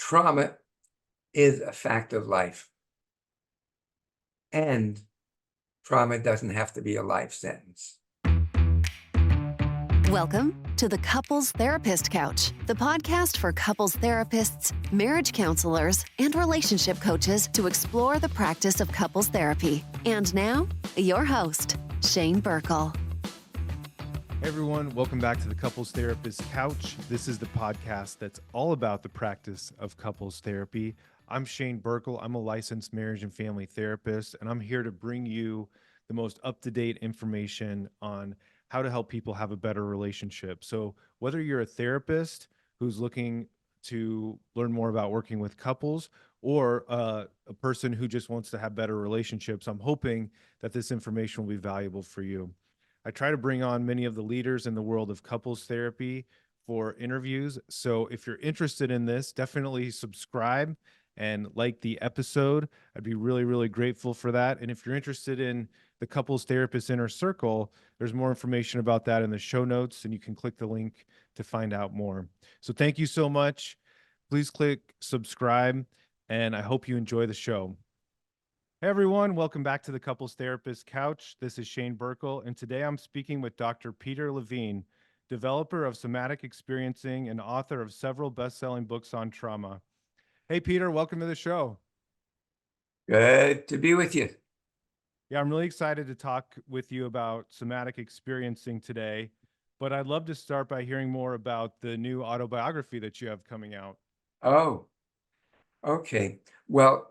trauma is a fact of life, and trauma doesn't have to be a life sentence. Welcome to the Couples Therapist Couch, the podcast for couples therapists, marriage counselors, and relationship coaches to explore the practice of couples therapy. And now, your host, Shane Birkel. Hey everyone, welcome back to the Couples Therapist Couch. This is the podcast that's all about the practice of couples therapy. I'm Shane Birkel. I'm a licensed marriage and family therapist, and I'm here to bring you the most up-to-date information on how to help people have a better relationship. So whether you're a therapist who's looking to learn more about working with couples or a person who just wants to have better relationships, I'm hoping that this information will be valuable for you. I try to bring on many of the leaders in the world of couples therapy for interviews. So if you're interested in this, definitely subscribe and like the episode. I'd be really, really grateful for that. And if you're interested in the Couples Therapist Inner Circle, there's more information about that in the show notes, and you can click the link to find out more. So thank you so much. Please click subscribe, and I hope you enjoy the show. Hey everyone, welcome back to the Couples Therapist Couch. This is Shane Birkel, and today I'm speaking with Dr. Peter Levine, developer of Somatic Experiencing and author of several best-selling books on trauma. Hey Peter, welcome to the show. Good to be with you. Yeah, I'm really excited to talk with you about somatic experiencing today, but I'd love to start by hearing more about the new autobiography that you have coming out. Oh, okay. Well,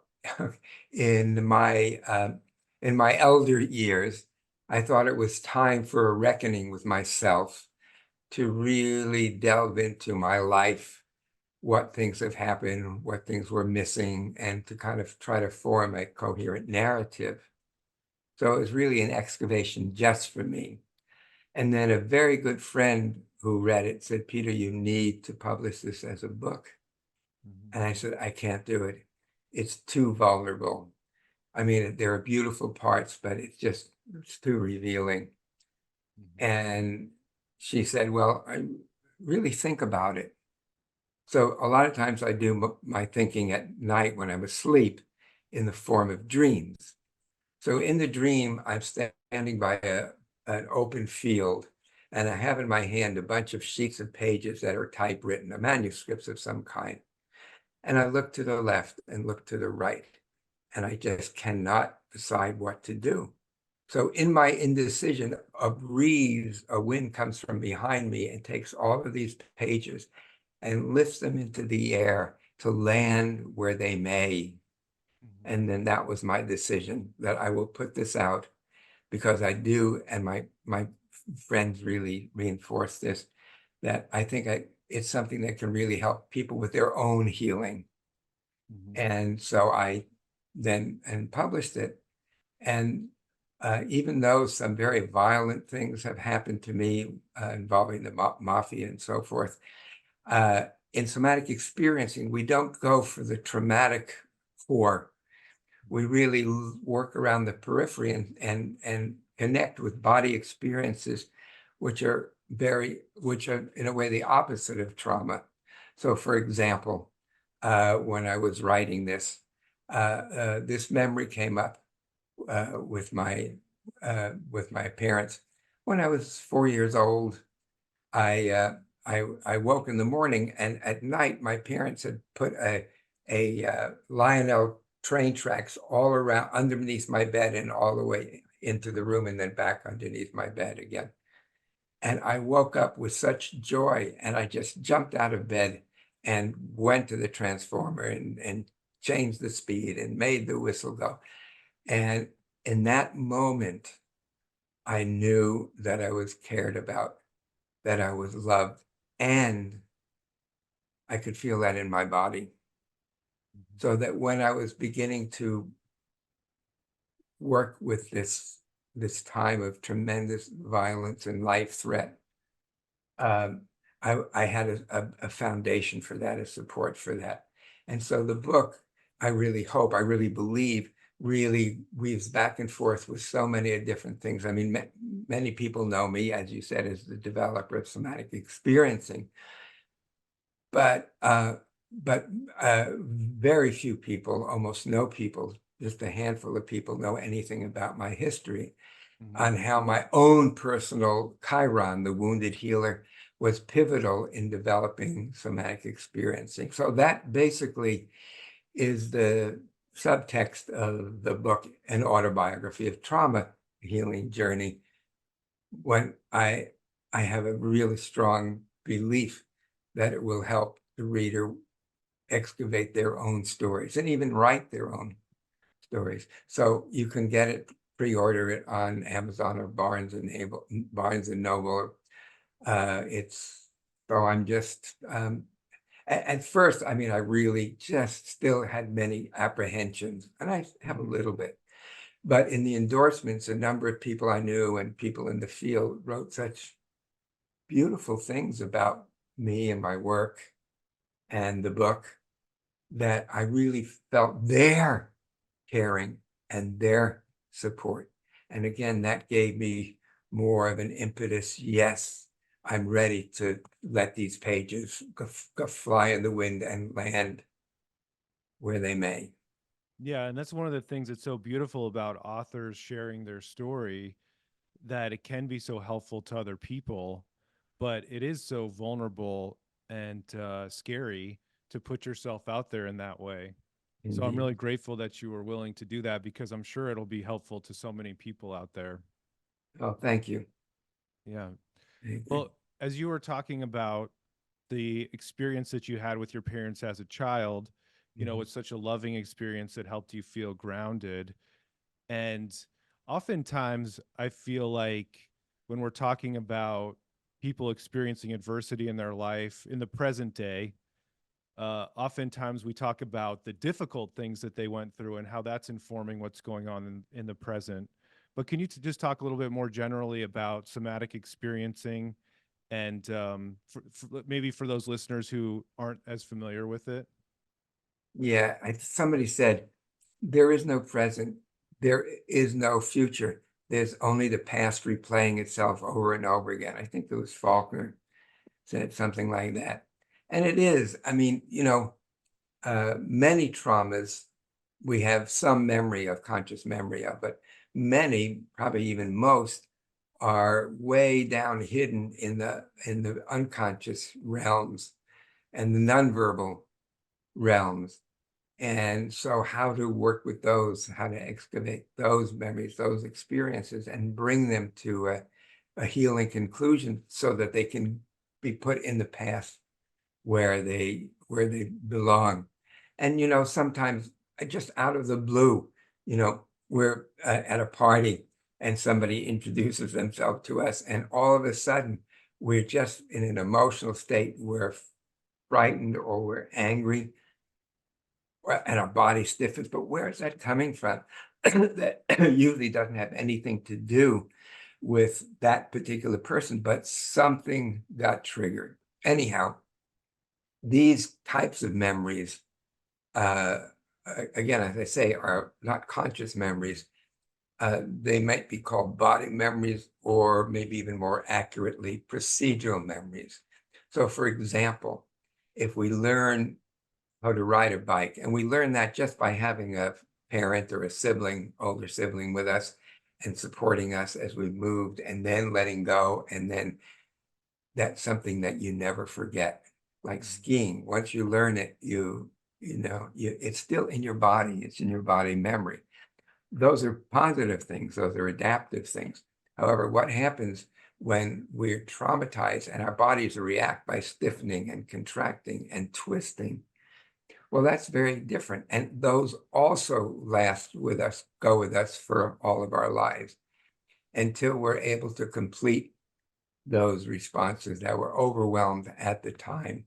in my elder years, I thought it was time for a reckoning with myself to really delve into my life, what things have happened, what things were missing, and to kind of try to form a coherent narrative. So it was really an excavation just for me. And then a very good friend who read it said, Peter, you need to publish this as a book. And I said, I can't do it. It's too vulnerable. I mean, there are beautiful parts, but it's too revealing. And she said, well, I really think about it. So a lot of times I do my thinking at night when I'm asleep in the form of dreams. So in the dream, I'm standing by an open field, and I have in my hand a bunch of sheets of pages that are typewritten, manuscripts of some kind. And I look to the left and look to the right, and I just cannot decide what to do. So in my indecision, a wind comes from behind me and takes all of these pages and lifts them into the air to land where they may. And then that was my decision, that I will put this out because I do, and my friends really reinforced this, that I think it's something that can really help people with their own healing. And so I then published it. And even though some very violent things have happened to me involving the mafia and so forth, in somatic experiencing, we don't go for the traumatic core. We really work around the periphery and connect with body experiences, which are in a way the opposite of trauma. So, for example, when I was writing this, this memory came up with my parents. When I was 4 years old, I woke in the morning, and at night my parents had put a Lionel train tracks all around underneath my bed and all the way into the room and then back underneath my bed again. And I woke up with such joy, and I just jumped out of bed and went to the transformer and changed the speed and made the whistle go. And in that moment, I knew that I was cared about, that I was loved, and I could feel that in my body. So that when I was beginning to work with this time of tremendous violence and life threat, I had a foundation for that, a support for that. And so the book, I really believe, really weaves back and forth with so many different things. I mean, many people know me, as you said, as the developer of somatic experiencing. But but very few people, almost no people, just a handful of people know anything about my history, on how my own personal Chiron, the wounded healer, was pivotal in developing somatic experiencing. So that basically is the subtext of the book, An Autobiography of Trauma Healing Journey, when I have a really strong belief that it will help the reader excavate their own stories and even write their own stories. So you can get it, pre-order it on Amazon or Barnes and Noble. It's so I'm just at first, I mean, I really just still had many apprehensions, and I have a little bit. But in the endorsements, a number of people I knew and people in the field wrote such beautiful things about me and my work and the book that I really felt their caring and their support. And again, that gave me more of an impetus. Yes, I'm ready to let these pages go fly in the wind and land where they may. Yeah, and that's one of the things that's so beautiful about authors sharing their story, that it can be so helpful to other people, but it is so vulnerable and scary to put yourself out there in that way. So I'm Indeed. really grateful that you were willing to do that, because I'm sure it'll be helpful to so many people out there. Oh, thank you. Yeah. Thank you. Well, as you were talking about the experience that you had with your parents as a child, Mhm. it's such a loving experience that helped you feel grounded. And oftentimes, I feel like when we're talking about people experiencing adversity in their life in the present day, oftentimes we talk about the difficult things that they went through and how that's informing what's going on in the present. But can you just talk a little bit more generally about somatic experiencing, and maybe for those listeners who aren't as familiar with it? Yeah, somebody said, there is no present, there is no future. There's only the past replaying itself over and over again. I think it was Faulkner said something like that. And it is, I mean, many traumas we have some memory of, conscious memory of, but many, probably even most, are way down hidden in the unconscious realms and the nonverbal realms. And so how to work with those, how to excavate those memories, those experiences, and bring them to a healing conclusion so that they can be put in the past where they belong. And sometimes just out of the blue, we're at a party and somebody introduces themselves to us, and all of a sudden we're just in an emotional state. We're frightened or we're angry, and our body stiffens. But where is that coming from? That usually doesn't have anything to do with that particular person, but something got triggered. Anyhow, these types of memories, uh, again, as I say, are not conscious memories. They might be called body memories, or maybe even more accurately, procedural memories. So, for example, if we learn how to ride a bike, and we learn that just by having a parent or a sibling, older sibling with us and supporting us as we moved, and then letting go, and then that's something that you never forget. Like skiing, once you learn it, it's still in your body. It's in your body memory. Those are positive things. Those are adaptive things. However, what happens when we're traumatized and our bodies react by stiffening and contracting and twisting? Well, that's very different. And those also last with us, go with us for all of our lives until we're able to complete those responses that were overwhelmed at the time.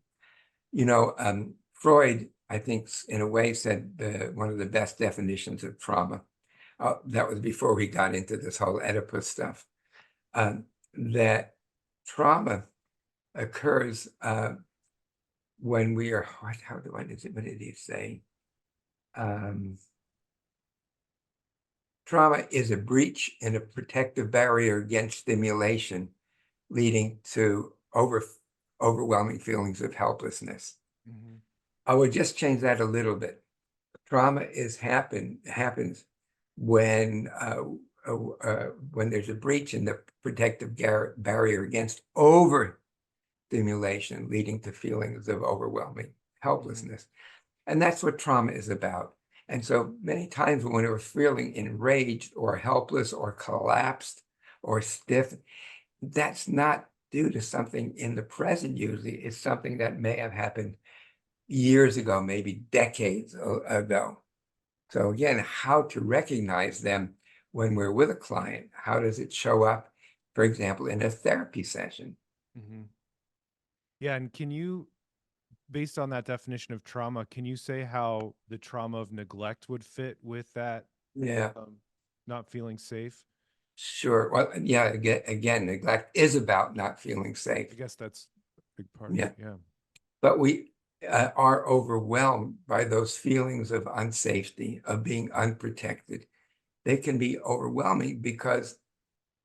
Freud, I think, in a way, said one of the best definitions of trauma. That was before we got into this whole Oedipus stuff. That trauma occurs when we are, what did he say? Trauma is a breach in a protective barrier against stimulation, leading to overwhelming feelings of helplessness. Mm-hmm. I would just change that a little bit. Trauma happens when when there's a breach in the protective barrier against overstimulation, leading to feelings of overwhelming helplessness. And that's what trauma is about. And so many times when we're feeling enraged or helpless or collapsed or stiff, that's not due to something in the present usually. It's something that may have happened years ago, maybe decades ago. So again, how to recognize them when we're with a client? How does it show up, for example, in a therapy session? Mm-hmm. Yeah, and can you, based on that definition of trauma, can you say how the trauma of neglect would fit with that, Yeah, not feeling safe? sure. Well, yeah, again, neglect is about not feeling safe. I guess that's a big part of Yeah, it. Yeah. but we are overwhelmed by those feelings of unsafety, of being unprotected. They can be overwhelming because,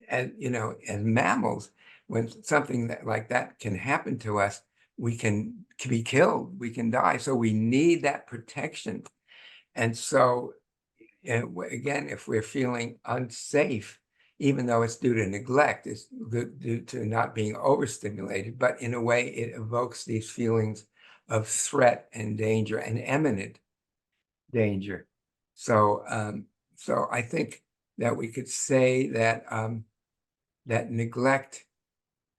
as you know, as mammals, when something like that can happen to us, we can be killed, we can die. So we need that protection. And so, again, if we're feeling unsafe, even though it's due to neglect, it's due to not being overstimulated, but in a way, it evokes these feelings of threat and danger and imminent danger. So, so I think that we could say that that neglect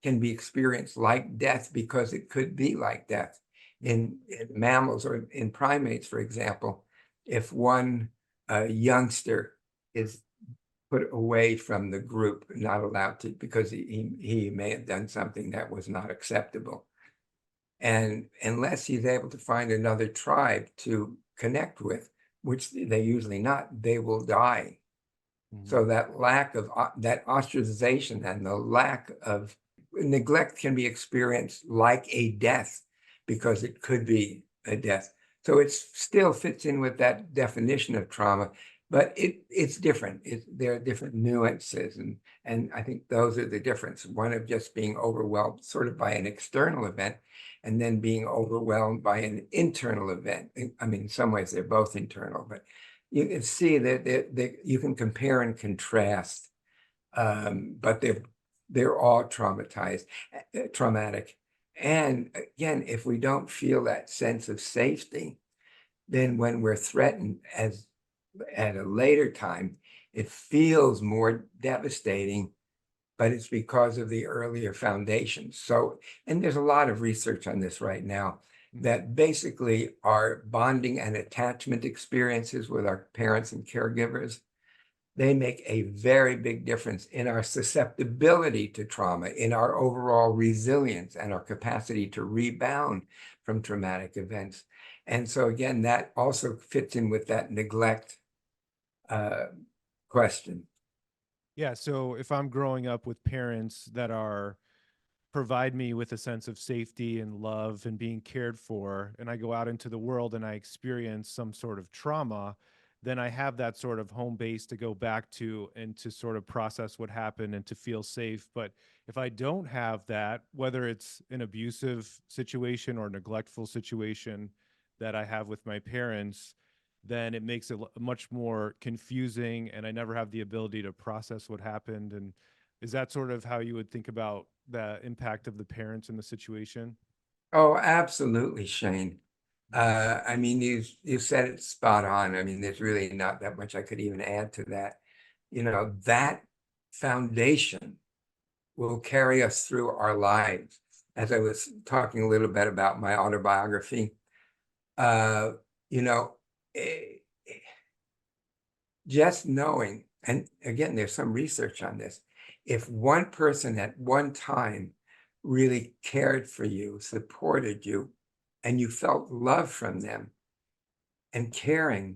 can be experienced like death because it could be like death. In mammals or in primates, for example, if one youngster is put away from the group, not allowed to, because he may have done something that was not acceptable. And unless he's able to find another tribe to connect with, which they usually not, they will die. So that lack of that ostracization and the lack of neglect can be experienced like a death because it could be a death. So it still fits in with that definition of trauma, but it's different. There are different nuances, and I think those are the difference. One of just being overwhelmed sort of by an external event, and then being overwhelmed by an internal event. I mean, in some ways they're both internal, but you can see that you can compare and contrast, but they're all traumatic. And again, if we don't feel that sense of safety, then when we're threatened as at a later time, it feels more devastating, but it's because of the earlier foundations. So, and there's a lot of research on this right now that basically our bonding and attachment experiences with our parents and caregivers, they make a very big difference in our susceptibility to trauma, in our overall resilience and our capacity to rebound from traumatic events. And so again, that also fits in with that neglect question. Yeah. So if I'm growing up with parents that are provide me with a sense of safety and love and being cared for, and I go out into the world and I experience some sort of trauma, then I have that sort of home base to go back to and to sort of process what happened and to feel safe. But if I don't have that, whether it's an abusive situation or neglectful situation that I have with my parents, then it makes it much more confusing, and I never have the ability to process what happened. And is that sort of how you would think about the impact of the parents in the situation? Oh, absolutely, Shane. I mean, you said it spot on. I mean, there's really not that much I could even add to that. You know, that foundation will carry us through our lives. As I was talking a little bit about my autobiography, uh, you know, eh, just knowing, and again, there's some research on this, if one person at one time really cared for you, supported you, and you felt love from them and caring,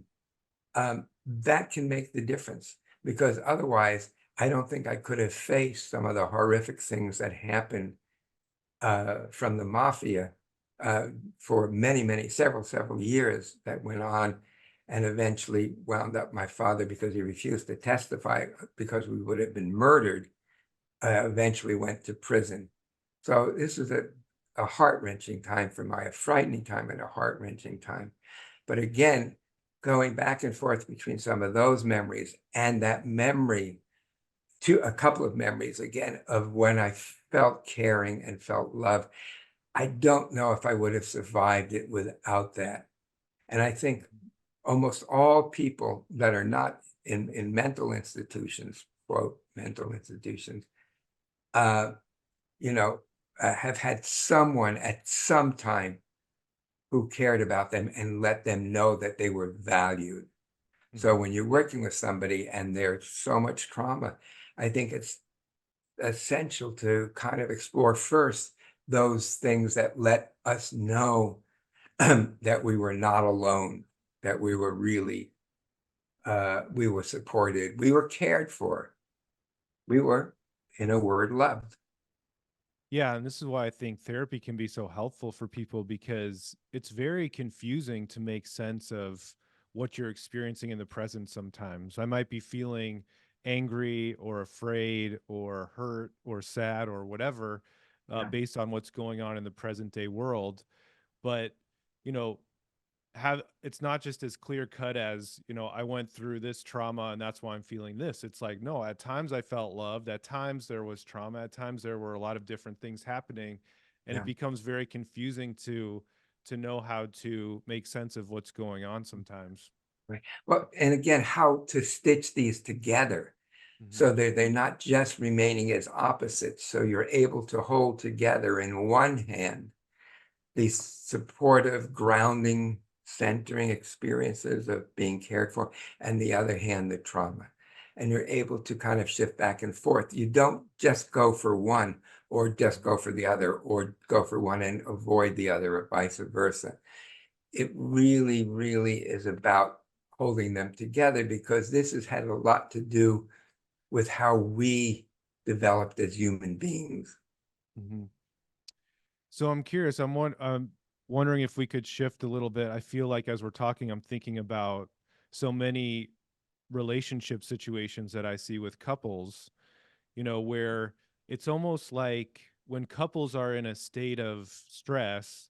that can make the difference. Because otherwise, I don't think I could have faced some of the horrific things that happened from the mafia for several years that went on, and eventually wound up my father, because he refused to testify because we would have been murdered, eventually went to prison. So this is a heart-wrenching time for my, a frightening time and a heart-wrenching time. But again, going back and forth between some of those memories and that memory, to a couple of memories again of when I felt caring and felt love. I don't know if I would have survived it without that. And I think almost all people that are not in mental institutions, quote, mental institutions, uh, have had someone at some time who cared about them and let them know that they were valued. So when you're working with somebody and there's so much trauma, I think it's essential to kind of explore first those things that let us know that we were not alone, that we were really, we were supported, we were cared for, we were, in a word, loved. Yeah, and this is why I think therapy can be so helpful for people because it's very confusing to make sense of what you're experiencing in the present sometimes. I might be feeling angry or afraid or hurt or sad or whatever Yeah, based on what's going on in the present day world. But, you know, have it's not just as clear cut as, I went through this trauma and that's why I'm feeling this. It's like, no, at times I felt loved, at times there was trauma, at times there were a lot of different things happening, and it yeah. becomes very confusing to know how to make sense of what's going on sometimes. Right. Well, and again, how to stitch these together Hmm. so they're not just remaining as opposites. So you're able to hold together in one hand these supportive, grounding, centering experiences of being cared for, and the other hand, the trauma. And you're able to kind of shift back and forth. You don't just go for one or just go for the other or go for one and avoid the other or vice versa. It really, really is about holding them together because this has had a lot to do with how we developed as human beings. Hmm. So I'm curious. I'm wondering if we could shift a little bit. I feel like as we're talking, I'm thinking about so many relationship situations that I see with couples, where it's almost like when couples are in a state of stress,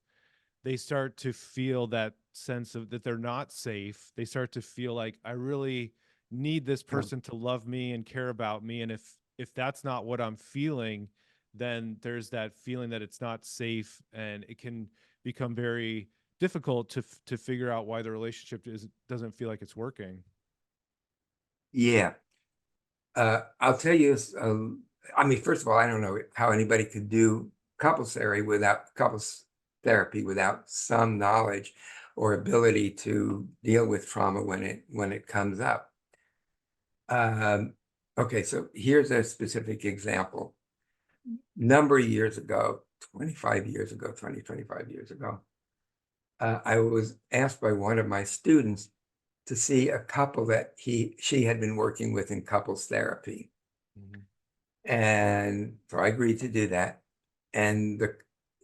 they start to feel that sense of that they're not safe. They start to feel like I really need this Yeah. person to love me and care about me. And if that's not what I'm feeling, then there's that feeling that it's not safe, and it can become very difficult to figure out why the relationship doesn't feel like it's working. Yeah. I'll tell you, I mean, first of all, I don't know how anybody could do couples therapy without some knowledge or ability to deal with trauma when it comes up. Okay, so here's a specific example. Number of years ago, 25 years ago, 20, 25 years ago, I was asked by one of my students to see a couple that she had been working with in couples therapy. Mhm. And so I agreed to do that. And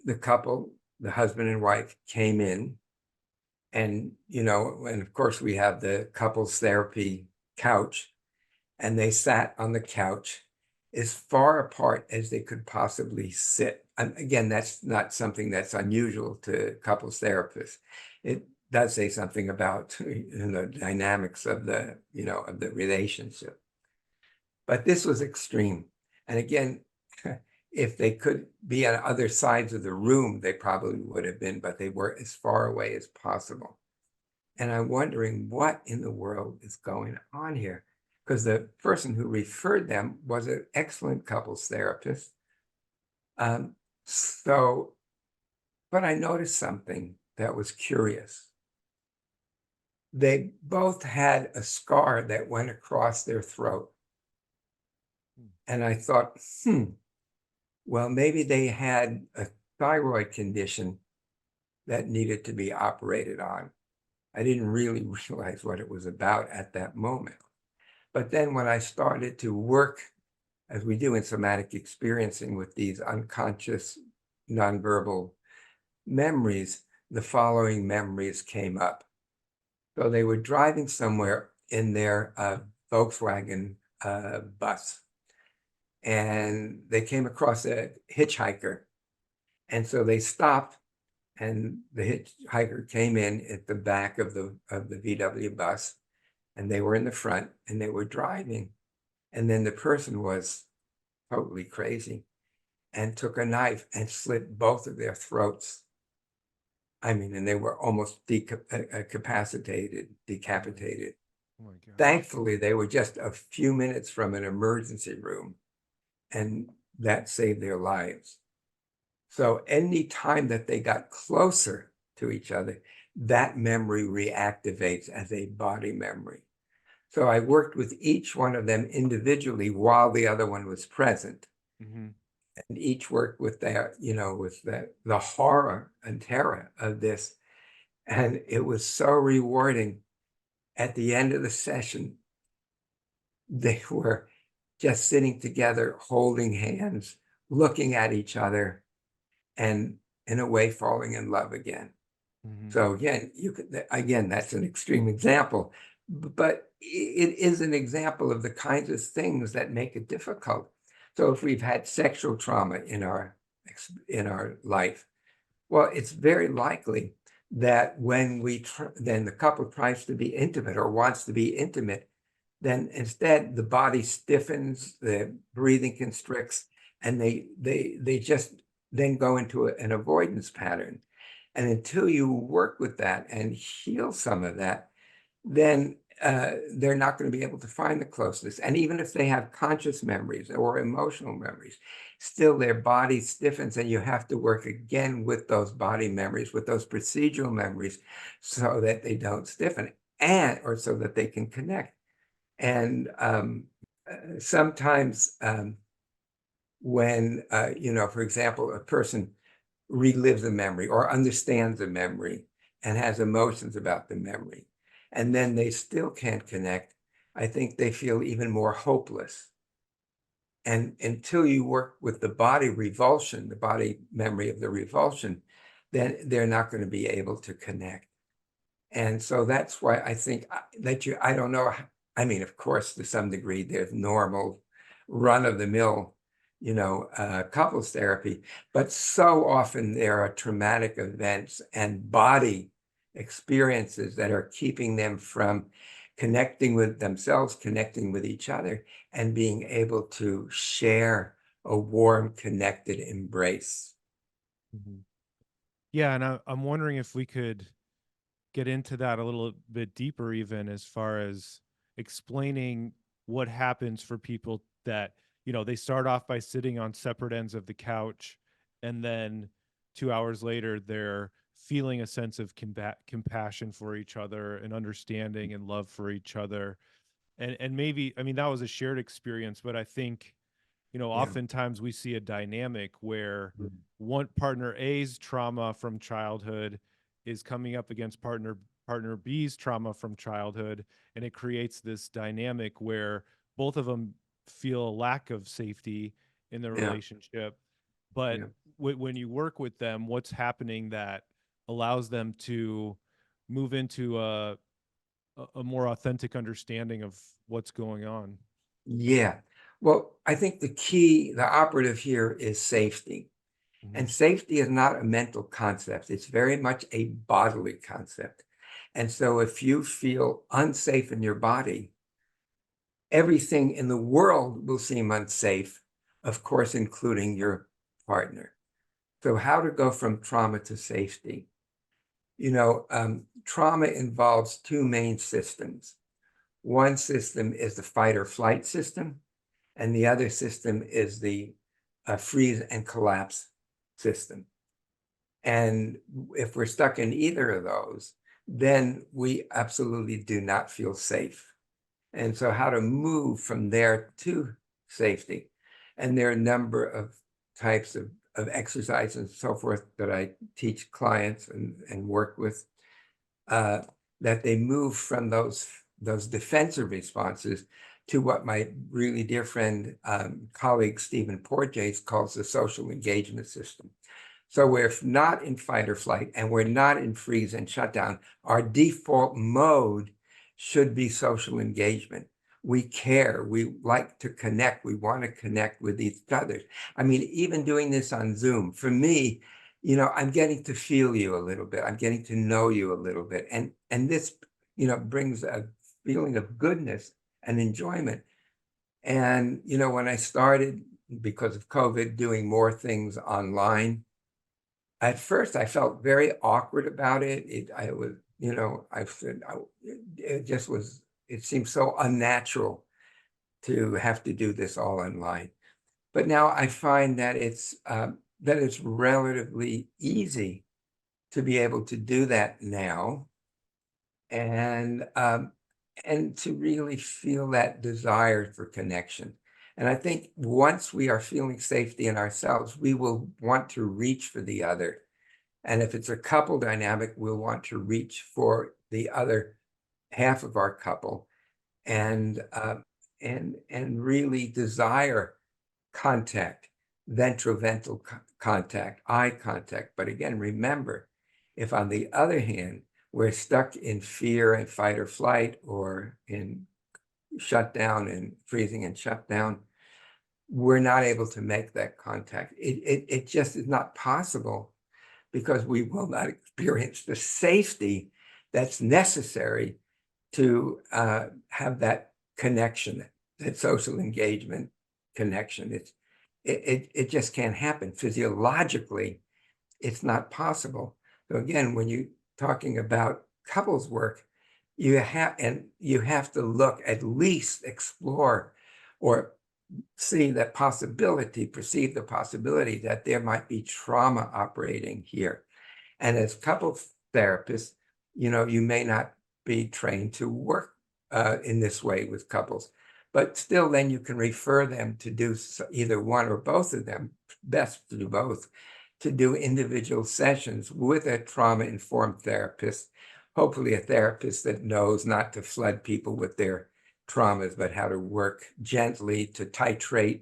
the couple, the husband and wife, came in, and and of course we have the couples therapy couch, and they sat on the couch as far apart as they could possibly sit. And again, that's not something that's unusual to couples therapists. It does say something about the dynamics of the relationship. But this was extreme. And again, if they could be on other sides of the room, they probably would have been, but they were as far away as possible. And I'm wondering what in the world is going on here. Because the person who referred them was an excellent couples therapist. Um, so, but I noticed something that was curious. They both had a scar that went across their throat. Hmm. And I thought, well, maybe they had a thyroid condition that needed to be operated on. I didn't really realize what it was about at that moment. But then when I started to work, as we do in somatic experiencing, with these unconscious nonverbal memories, the following memories came up. So they were driving somewhere in their Volkswagen bus, and they came across a hitchhiker, And so they stopped, and the hitchhiker came in at the back of the VW bus, and they were in the front, and they were driving. And then the person was totally crazy and took a knife and slit both of their throats. I mean, and they were almost decapitated. Oh my God. Thankfully, they were just a few minutes from an emergency room, and that saved their lives. So any time that they got closer to each other, that memory reactivates as a body memory. So I worked with each one of them individually while the other one was present. Mm-hmm. And each worked with their, with the horror and terror of this. And it was so rewarding. At the end of the session, they were just sitting together, holding hands, looking at each other, and in a way falling in love again. Mm-hmm. So again, that's an extreme example, but it is an example of the kinds of things that make it difficult. So if we've had sexual trauma in our life, well, it's very likely that when then the couple tries to be intimate or wants to be intimate, then instead the body stiffens, the breathing constricts, and they just then go into an avoidance pattern. And until you work with that and heal some of that, then they're not going to be able to find the closeness. And even if they have conscious memories or emotional memories, still their body stiffens, and you have to work again with those body memories, with those procedural memories, so that they don't stiffen, or so that they can connect. And sometimes when, for example, a person relives a memory or understands a memory and has emotions about the memory, and then they still can't connect, I think they feel even more hopeless. And until you work with the body revulsion, the body memory of the revulsion, then they're not going to be able to connect. And so that's why I think that I don't know. I mean, of course, to some degree, there's normal run-of-the-mill, couples therapy, but so often there are traumatic events and body experiences that are keeping them from connecting with themselves, connecting with each other, and being able to share a warm, connected embrace. Mm-hmm. Yeah, and I'm wondering if we could get into that a little bit deeper, even as far as explaining what happens for people that, they start off by sitting on separate ends of the couch, and then 2 hours later, they're feeling a sense of compassion for each other and understanding and love for each other. And maybe, I mean, that was a shared experience, but I think, Yeah. oftentimes we see a dynamic where Mhm. one partner A's trauma from childhood is coming up against partner B's trauma from childhood, and it creates this dynamic where both of them feel a lack of safety in the Yeah. relationship. But Yeah. when you work with them, what's happening that allows them to move into a more authentic understanding of what's going on? Yeah. Well, I think the operative here is safety. Mhm. And safety is not a mental concept. It's very much a bodily concept. And so if you feel unsafe in your body, everything in the world will seem unsafe, of course, including your partner. So how to go from trauma to safety? Trauma involves two main systems. One system is the fight or flight system, and the other system is the freeze and collapse system. And if we're stuck in either of those, then we absolutely do not feel safe. And so how to move from there to safety. And there are a number of types of exercises and so forth that I teach clients and work with, that they move from those defensive responses to what my really dear friend, colleague Stephen Porges calls the social engagement system. So we're not in fight or flight, and we're not in freeze and shutdown. Our default mode should be social engagement. We care. We like to connect. We want to connect with each other. I mean, even doing this on Zoom, for me, I'm getting to feel you a little bit. I'm getting to know you a little bit. And this, brings a feeling of goodness and enjoyment. And, when I started, because of COVID, doing more things online, at first I felt very awkward about it. I was, I said, it just was, it seemed so unnatural to have to do this all online. But now I find that it's relatively easy to be able to do that now, and to really feel that desire for connection. And I think once we are feeling safety in ourselves, we will want to reach for the other. And if it's a couple dynamic, we'll want to reach for the other half of our couple, and really desire contact, ventrovental contact, eye contact. But again, remember, if on the other hand, we're stuck in fear and fight or flight, or in shutdown and freezing and shutdown, we're not able to make that contact. It just is not possible, because we will not experience the safety that's necessary to have that connection, that social engagement connection. It just can't happen. Physiologically, it's not possible. So again, when you're talking about couples work, you have to look, at least explore, or see that possibility, perceive the possibility that there might be trauma operating here. And as couples therapists, you may not be trained to work in this way with couples, but still then you can refer them to do either one or both of them, best to do both, to do individual sessions with a trauma-informed therapist, hopefully a therapist that knows not to flood people with their traumas, but how to work gently, to titrate,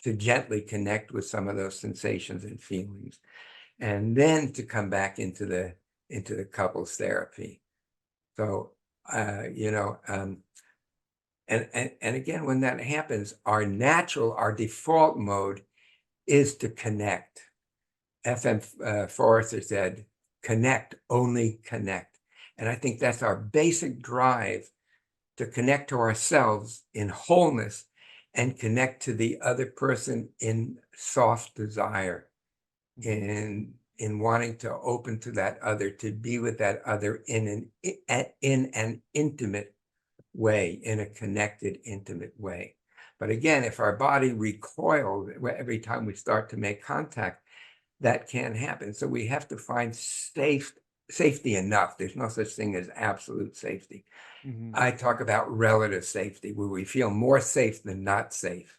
to gently connect with some of those sensations and feelings, and then to come back into the couples therapy. So, and again, when that happens, our default mode is to connect. F.M. Forrester said, connect, only connect. And I think that's our basic drive, to connect to ourselves in wholeness and connect to the other person in soft desire, in wanting to open to that other, to be with that other in an intimate way, in a connected, intimate way. But again, if our body recoils every time we start to make contact, that can't happen. So we have to find safety enough. There's no such thing as absolute safety. I talk about relative safety, where we feel more safe than not safe.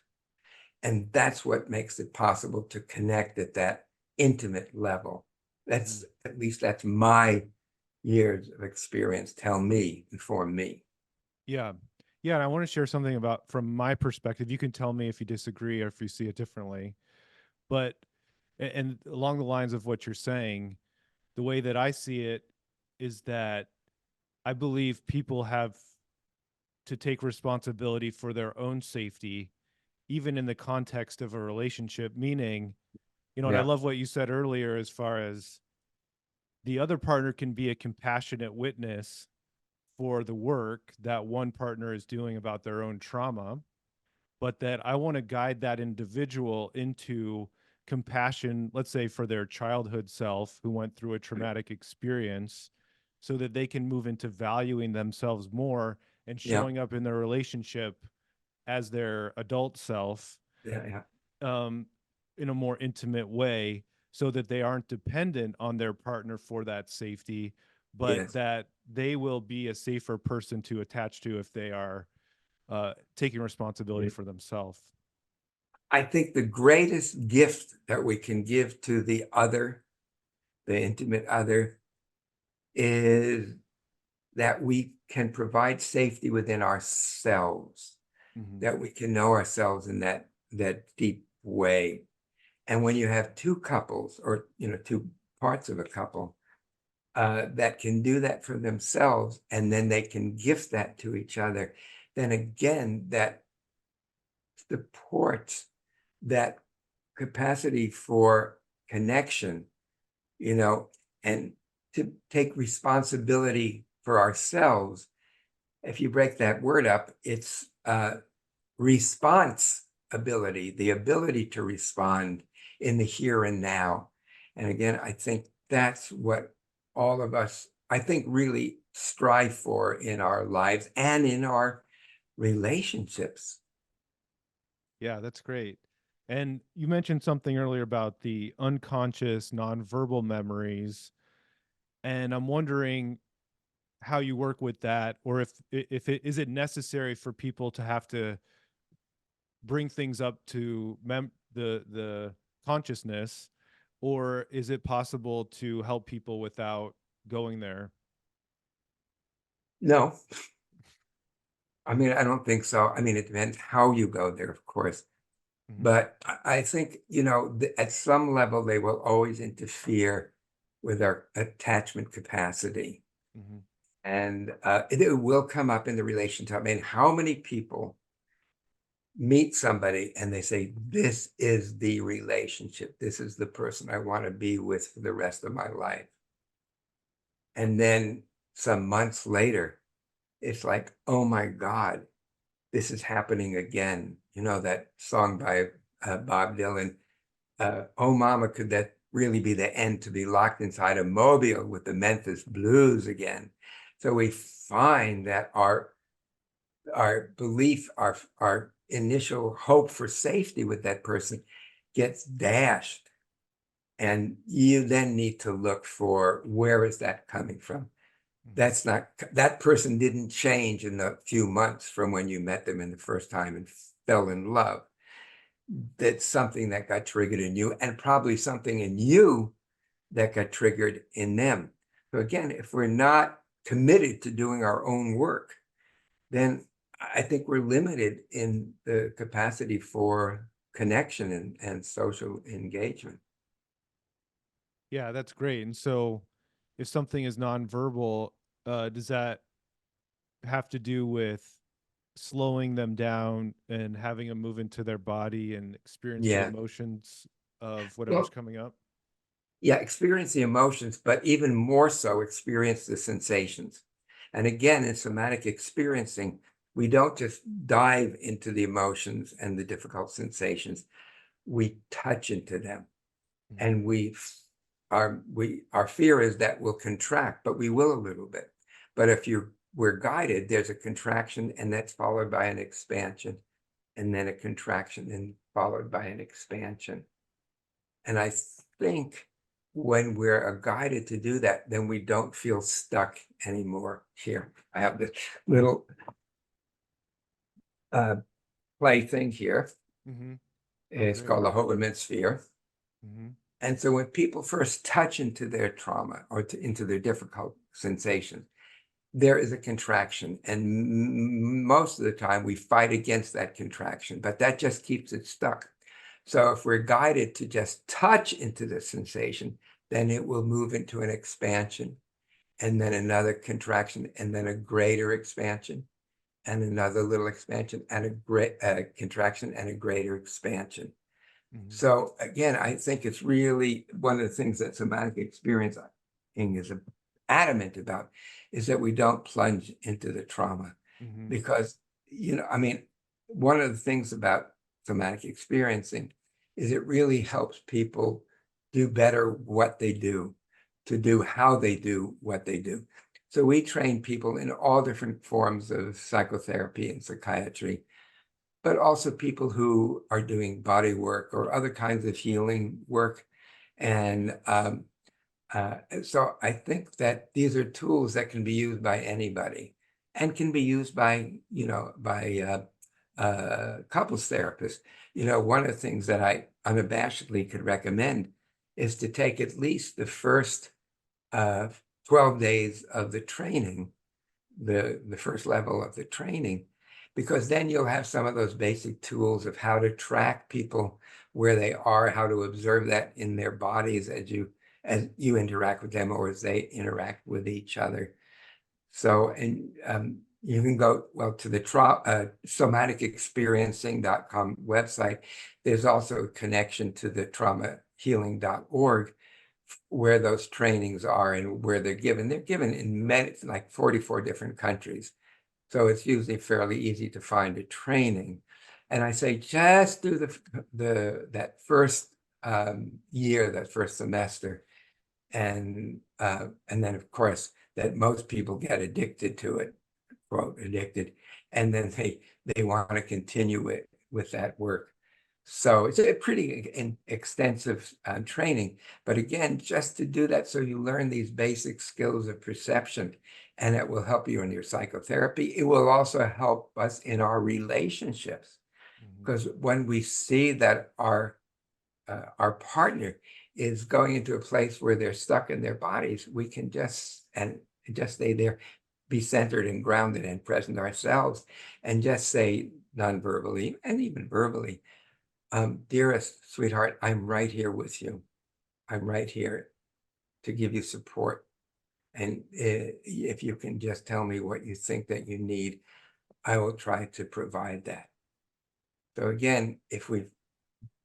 And that's what makes it possible to connect at that intimate level. At least that's my years of experience inform me. Yeah. Yeah. And I want to share something about, from my perspective. You can tell me if you disagree or if you see it differently. But, and along the lines of what you're saying, the way that I see it is that I believe people have to take responsibility for their own safety, even in the context of a relationship. Meaning, and I love what you said earlier, as far as the other partner can be a compassionate witness for the work that one partner is doing about their own trauma, but that I want to guide that individual into compassion, let's say for their childhood self who went through a traumatic experience, so that they can move into valuing themselves more and showing up in their relationship as their adult self in a more intimate way, so that they aren't dependent on their partner for that safety, but that they will be a safer person to attach to if they are taking responsibility for themselves. I think the greatest gift that we can give to the other, the intimate other, is that we can provide safety within ourselves, that we can know ourselves in that deep way. And when you have two couples, or two parts of a couple, that can do that for themselves, and then they can gift that to each other, then again, that supports that capacity for connection and to take responsibility for ourselves. If you break that word up, it's response ability, the ability to respond in the here and now. And again, I think that's what all of us, I think, really strive for in our lives and in our relationships. Yeah, that's great. And you mentioned something earlier about the unconscious nonverbal memories, and I'm wondering how you work with that, or if it is it necessary for people to have to bring things up to the consciousness, or is it possible to help people without going there? No, I mean, I don't think so. I mean, it depends how you go there, of course. Hmm. But I think, at some level, they will always interfere with our attachment capacity. Hmm. And it will come up in the relationship. I mean, how many people meet somebody and they say, this is the relationship. This is the person I want to be with for the rest of my life. And then some months later, it's like, oh my God, this is happening again. You know, that song by Bob Dylan, oh mama, could that really be the end, to be locked inside a mobile with the Memphis Blues again? So we find that our belief, our initial hope for safety with that person gets dashed. And you then need to look for, where is that coming from? Hmm. That's not, that person didn't change in the few months from when you met them in the first time and fell in love. That's something that got triggered in you, and probably something in you that got triggered in them. So again, if we're not committed to doing our own work, then I think we're limited in the capacity for connection and social engagement. Yeah, that's great. And so if something is nonverbal, does that have to do with slowing them down and having them move into their body and experience the Yeah. emotions of whatever's Well, coming up? yeah, experience the emotions, but even more so, experience the sensations. And again, in somatic experiencing, we don't just dive into the emotions and the difficult sensations, we touch into them. Hmm. And our fear is that we'll contract, but we will a little bit. But if we're guided, there's a contraction, and that's followed by an expansion, and then a contraction, and followed by an expansion. And I think when we're guided to do that, then we don't feel stuck anymore. Here, I have this little uh, play thing here. Hmm. Oh, It's great. called the Hoverman sphere. Hmm. And so when people first touch into their trauma or into their difficult sensations, there is a contraction. And most of the time we fight against that contraction, but that just keeps it stuck. So if we're guided to just touch into the sensation, then it will move into an expansion, and then another contraction, and then a greater expansion, and another little expansion, and a great contraction, and a greater expansion. Hmm. So again, I think it's really one of the things that somatic experiencing is adamant about, is that we don't plunge into the trauma. Hmm. Because, I mean, one of the things about somatic experiencing is it really helps people do better what they do, to do how they do what they do. So we train people in all different forms of psychotherapy and psychiatry, but also people who are doing body work or other kinds of healing work. And so I think that these are tools that can be used by anybody, and can be used by, couples therapists. One of the things that I unabashedly could recommend is to take at least the first uh, 12 days of the training, the first level of the training, because then you'll have some of those basic tools of how to track people where they are, how to observe that in their bodies as you interact with them, or as they interact with each other. So, and you can go, well, to the somaticexperiencing.com website. There's also a connection to the traumahealing.org where those trainings are and where they're given. They're given in many, like 44 different countries. So it's usually fairly easy to find a training. And I say, just do that first year, that first semester. And then of course that most people get addicted to it, quote, addicted. And then they want to continue it with that work. So it's a pretty extensive training, but again, just to do that, so you learn these basic skills of perception, and it will help you in your psychotherapy. It will also help us in our relationships, because when we see that our partner is going into a place where they're stuck in their bodies, we can just stay there, be centered and grounded and present ourselves, and just say non-verbally and even verbally, dearest sweetheart, I'm right here with you. I'm right here to give you support. And if you can just tell me what you think that you need, I will try to provide that. So again, if we've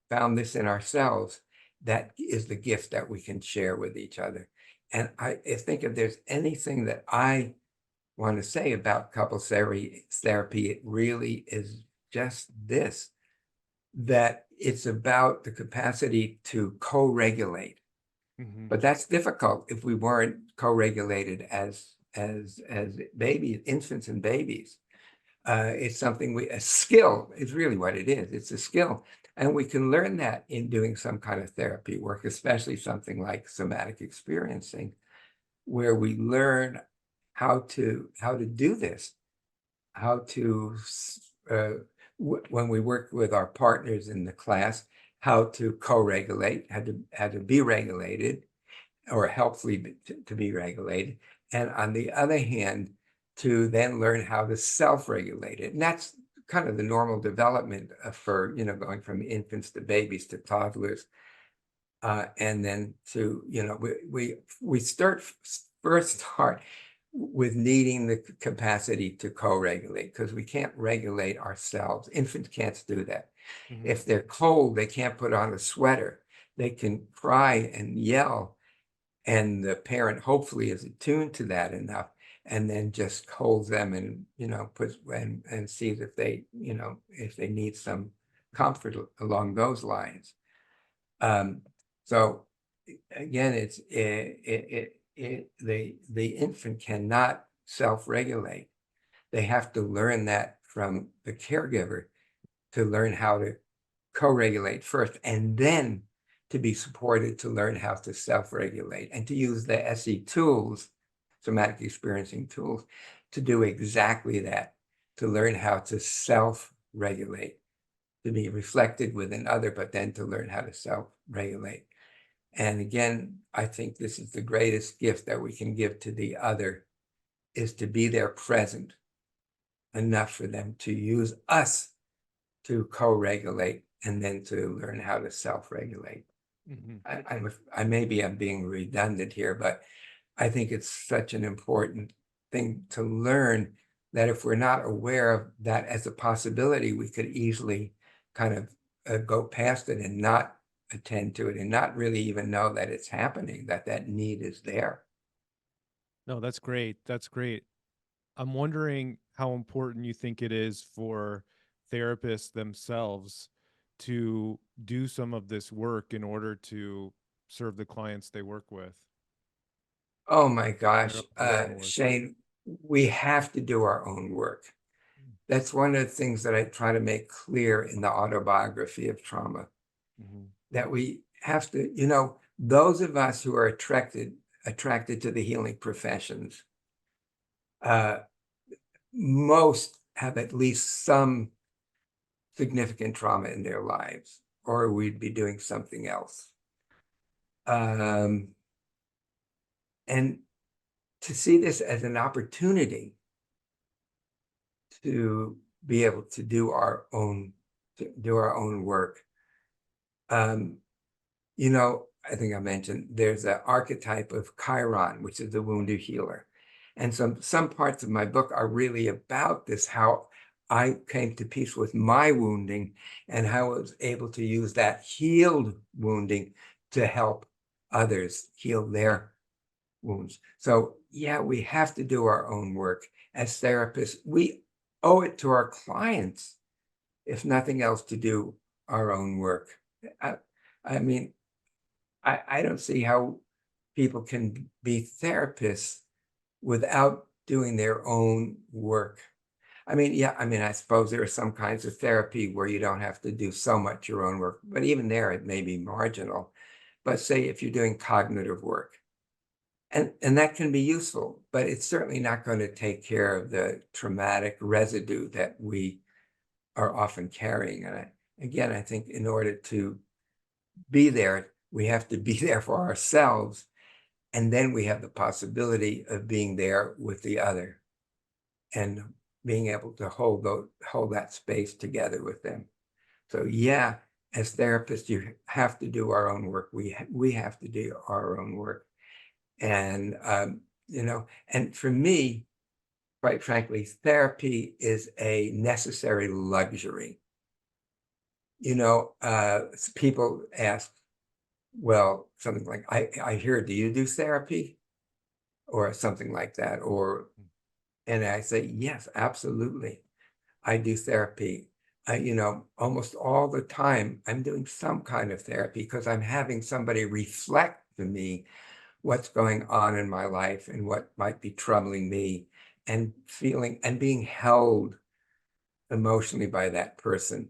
found this in ourselves, that is the gift that we can share with each other. And I think if there's anything that I want to say about couples therapy, it really is just this, that it's about the capacity to co-regulate. But that's difficult if we weren't co-regulated as babies, infants and babies. It's something a skill is really what it is. It's a skill. And we can learn that in doing some kind of therapy work, especially something like somatic experiencing, where we learn how to do this, how to when we work with our partners in the class, how to co-regulate, how to be regulated, or helpfully to be regulated. And on the other hand, to then learn how to self-regulate it. And that's kind of the normal development for, going from infants to babies to toddlers. And then to, we first start with needing the capacity to co-regulate, because we can't regulate ourselves. Infants can't do that. If they're cold, they can't put on a sweater. They can cry and yell, and the parent hopefully is attuned to that enough, and then just holds them and, puts and sees if they, if they need some comfort along those lines. So again, it's the infant cannot self-regulate. They have to learn that from the caregiver, to learn how to co-regulate first, and then to be supported to learn how to self-regulate, and to use the SE tools, somatic experiencing tools, to do exactly that, to learn how to self-regulate, to be reflected with another, but then to learn how to self-regulate. And again, I think this is the greatest gift that we can give to the other, is to be there present enough for them to use us to co-regulate, and then to learn how to self-regulate. I'm being redundant here, but I think it's such an important thing to learn, that if we're not aware of that as a possibility, we could easily kind of go past it and not attend to it, and not really even know that it's happening, that need is there. No, that's great. That's great. I'm wondering how important you think it is for therapists themselves to do some of this work in order to serve the clients they work with. Oh my gosh, Their own work. Shane, we have to do our own work. That's one of the things that I try to make clear in the Autobiography of Trauma, that we have to, those of us who are attracted to the healing professions, most have at least some significant trauma in their lives, or we'd be doing something else. And to see this as an opportunity to be able to do our own work. I think I mentioned there's an archetype of Chiron, which is the wounded healer. And some parts of my book are really about this, how I came to peace with my wounding, and how I was able to use that healed wounding to help others heal their wounds. So yeah, we have to do our own work as therapists. We owe it to our clients, if nothing else, to do our own work. I, I mean, I don't see how people can be therapists without doing their own work. I mean, yeah, I mean, I suppose there are some kinds of therapy where you don't have to do so much your own work, but even there it may be marginal. But say if you're doing cognitive work, and that can be useful, but it's certainly not going to take care of the traumatic residue that we are often carrying. And again, I think in order to be there, we have to be there for ourselves, and then we have the possibility of being there with the other and being able to hold that space together with them. So yeah, as therapists, you have to do our own work. We have to do our own work. And and for me, quite frankly, therapy is a necessary luxury. People ask, well, something like, I hear, do you do therapy? Or something like that. And I say, yes, absolutely. I do therapy. Almost all the time, I'm doing some kind of therapy because I'm having somebody reflect to me what's going on in my life and what might be troubling me, and feeling and being held emotionally by that person.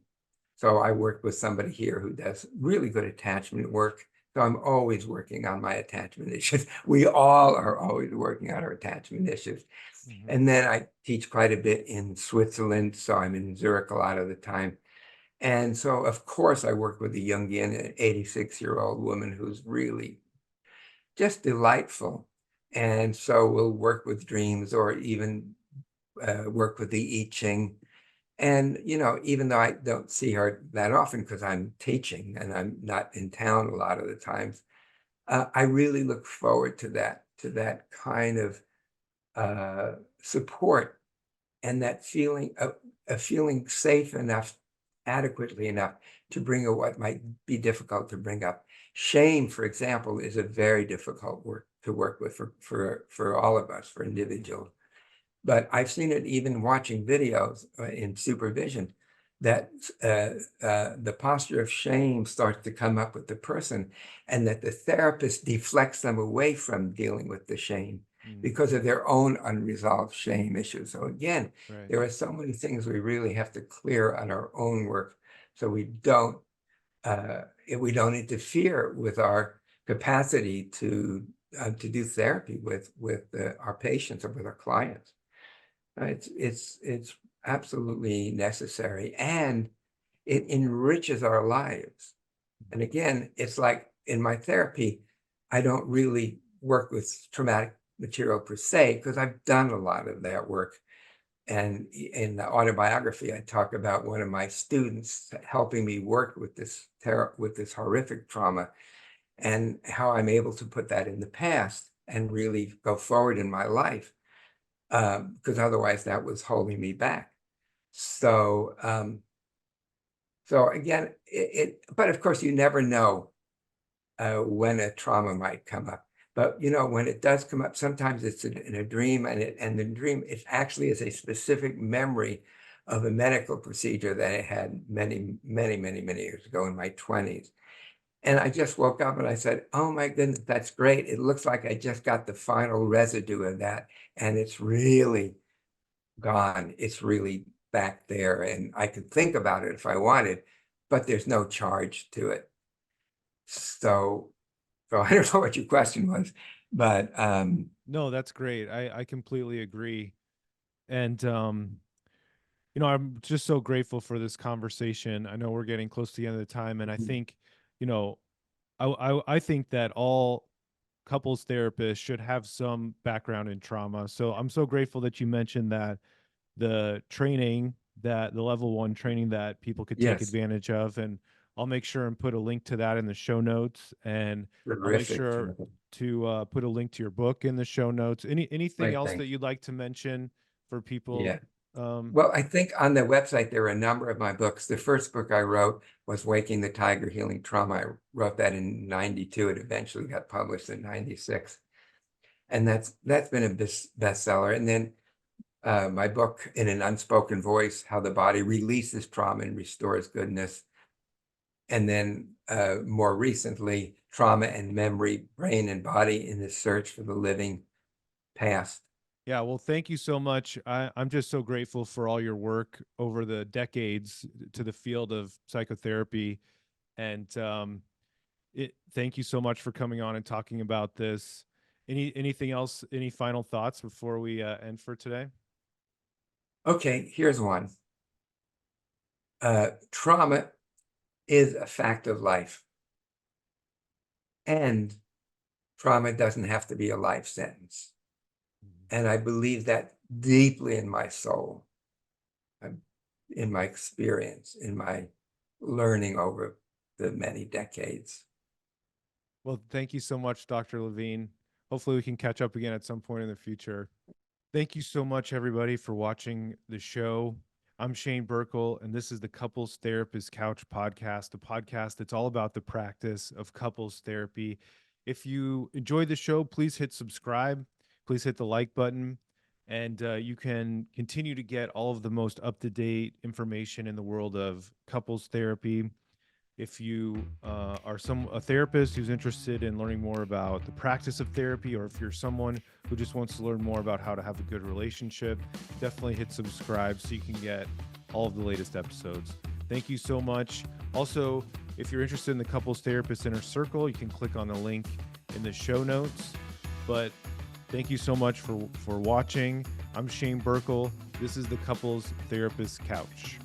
So I work with somebody here who does really good attachment work. So I'm always working on my attachment issues. We all are always working on our attachment issues. Mhm. And then I teach quite a bit in Switzerland. So I'm in Zurich a lot of the time. And so, of course, I work with a Jungian, an 86-year-old woman who's really just delightful. And so we'll work with dreams, or even work with the I Ching. And, even though I don't see her that often because I'm teaching and I'm not in town a lot of the times, I really look forward to that kind of support, and that feeling of feeling safe enough, adequately enough to bring up what might be difficult to bring up. Shame, for example, is a very difficult work to work with for all of us, for individuals. But I've seen it even watching videos in supervision, that the posture of shame starts to come up with the person, and that the therapist deflects them away from dealing with the shame Mm, because of their own unresolved shame issues. So again, right. there are so many things we really have to clear on our own work, so uh, we don't interfere with our capacity to do therapy with our patients or with our clients. It's absolutely necessary, and it enriches our lives. And again, it's like in my therapy, I don't really work with traumatic material per se because I've done a lot of that work. And in the autobiography, I talk about one of my students helping me work with this horrific trauma, and how I'm able to put that in the past and really go forward in my life, because otherwise that was holding me back. So, so again, but of course, you never know when a trauma might come up. But when it does come up, sometimes it's in a dream, and the dream, it actually is a specific memory of a medical procedure that I had many, many, many, many years ago in my 20s. And I just woke up and I said, oh my goodness, that's great. It looks like I just got the final residue of that, and it's really gone. It's really back there, and I could think about it if I wanted, but there's no charge to it. So, so I don't know what your question was, but No, that's great. I completely agree. And I'm just so grateful for this conversation. I know we're getting close to the end of the time, and I think, you know, I think that all couples therapists should have some background in trauma. So I'm so grateful that you mentioned that the level 1 training that people could take yes, advantage of. And I'll make sure and put a link to that in the show notes. And I'll make terrific, sure terrific. to put a link to your book in the show notes. Anything Great, else that thanks. you'd like to mention for people? Yeah. Well, I think on the website there are a number of my books. The first book I wrote was Waking the Tiger, Healing Trauma. I wrote that in 92. It eventually got published in 96. And that's been a bestseller. And then my book, In an Unspoken Voice, How the Body Releases Trauma and Restores Goodness. And then more recently, Trauma and Memory, Brain and Body in the Search for the Living Past. Yeah, well, thank you so much. I'm just so grateful for all your work over the decades to the field of psychotherapy. And thank you so much for coming on and talking about this. Anything else, any final thoughts before we end for today? Okay, here's one. Trauma is a fact of life. And trauma doesn't have to be a life sentence. And I believe that deeply in my soul, in my experience, in my learning over the many decades. Well, thank you so much, Dr. Levine. Hopefully we can catch up again at some point in the future. Thank you so much, everybody, for watching the show. I'm Shane Birkel, and this is the Couples Therapist Couch podcast, a podcast that's all about the practice of couples therapy. If you enjoyed the show, please hit subscribe. Please hit the like button, and you can continue to get all of the most up-to-date information in the world of couples therapy. If you are a therapist who's interested in learning more about the practice of therapy, or if you're someone who just wants to learn more about how to have a good relationship, definitely hit subscribe so you can get all of the latest episodes. Thank you so much. Also, if you're interested in the Couples Therapist Inner Circle, you can click on the link in the show notes. But thank you so much for watching. I'm Shane Birkel. This is the Couples Therapist Couch.